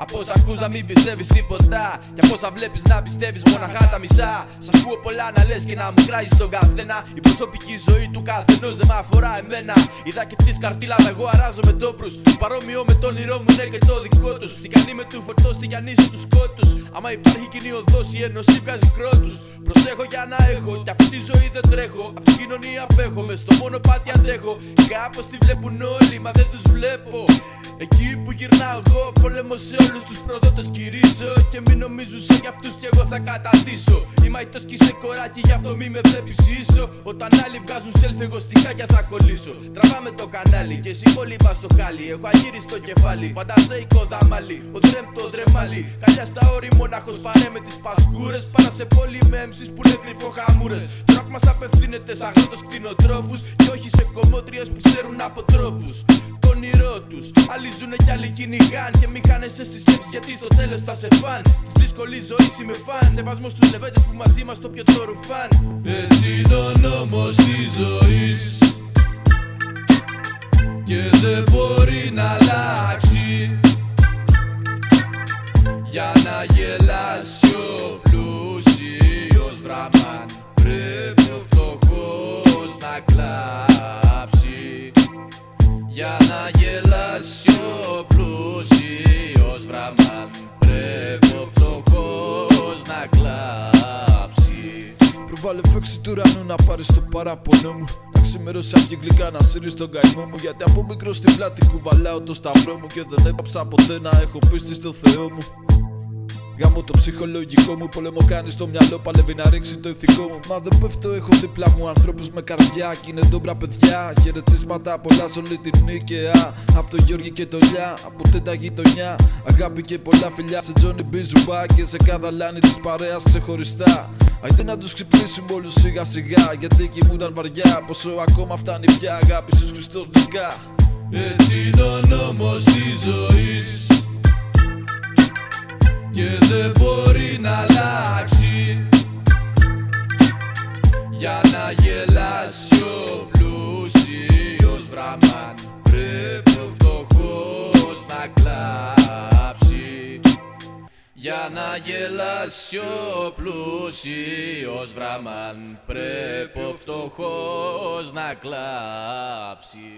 Από όσα ακούς να μην πιστεύεις τίποτα, και από όσα βλέπεις να πιστεύεις μοναχά τα μισά. Σ' ακούω πολλά να λες και να μου κράζεις τον καθένα. Η προσωπική ζωή του καθενός δεν μ' αφορά εμένα. Είδα και τη καρτίλα με εγώ αράζω με τόπρους. Παρόμοιο με το όνειρό μου, ναι, και το δικό τους. Τι κάνει με του φωτός, τι κάνει του σκότους. Άμα υπάρχει κοινή οδός, η ένωση βγάζει κρότους. Προσέχω για να έχω, κι από τη ζωή δεν τρέχω. Απ' την κοινωνία απέχω, μες στο μονοπάτι αντέχω. Κάπως τη βλέπουν όλοι, μα δεν τους βλέπω. Εκεί που γυρνάω εγώ, πόλεμο σε όλους τους προδότες κηρύσω. Και μην νομίζουν σε κι αυτούς κι εγώ θα καταντήσω. Είμαι αητός κι είσαι κοράκι, γι' αυτό μη με βλέπεις ίσο. Όταν άλλοι βγάζουν selfie, εγώ στη χάγια θα κολλήσω. Τραβάμε το κανάλι και εσύ κολύμπα στο χάλι. Έχω αγύριστο κεφάλι, πάντα σε οικοδαμάλι. Ο δρέμ το δρεμάλι, καλιά στα όρη μονάχος παρέ με τις πασκούρες. Πάρα σε πόλη με έμψεις που είναι κρυφοχαμούρες. Το ροκ μας απευθύνεται σε αγρότους κτηνοτρόφους και όχι σε κομμότριες που ξέρουν από τρόπους. Το όνειρό τους, άλλοι ζουνε κι άλλοι κυνηγάν. Και μη χάνεσαι στις σκέψεις γιατί στο τέλος θα σε φαν. Της δύσκολης ζωής είμαι φαν. Σεβασμό στους λεβέντες που μαζί μας το πιο το ρουφάν. Έτσι είναι ο νόμος της ζωής και δεν μπορεί να αλλάξει. Για να γελάσει ο πλούσιος βραμάν, πρέπει ο φτωχός να κλάψει. Για να γελάσει ο πλούσιος βραμάν, πρέπει ο φτωχός να κλάψει. Προβάλλε φέξη του ουρανού να πάρεις το παράπονο μου. Να ξημερώσει αυγή γλυκά να σύρεις τον καημό μου. Γιατί από μικρό στην πλάτη κουβαλάω το σταυρό μου. Και δεν έπαψα ποτέ να έχω πίστη στο Θεό μου. Γάμω το ψυχολογικό μου, πόλεμο κάνει στο μυαλό, παλεύει να ρίξει το ηθικό μου. Μα δεν πέφτω, έχω δίπλα μου ανθρώπους με καρδιά κι είναι ντόμπρα παιδιά. Χαιρετίσματα πολλά σε όλη την Νίκαια. Απ' το Γιώργη και το Λιά, από την τα γειτονιά. Αγάπη και πολλά φιλιά σε Τζόνι Μπιζουμπά και σε cada λάνη της παρέας ξεχωριστά. Άιντε να τους ξυπνήσουμε όλους σιγά σιγά, γιατί κοιμούνταν βαριά. Πόσο ακόμα φτάνει πια αγάπη στους Χριστός νικά. Έτσι είναι ο νόμος της ζωής και δεν μπορεί να αλλάξει. Για να γελάσει ο πλούσιος βραμάν, πρέπει ο φτωχός να κλάψει. Για να γελάσει ο πλούσιος βραμάν, πρέπει ο φτωχός να κλάψει.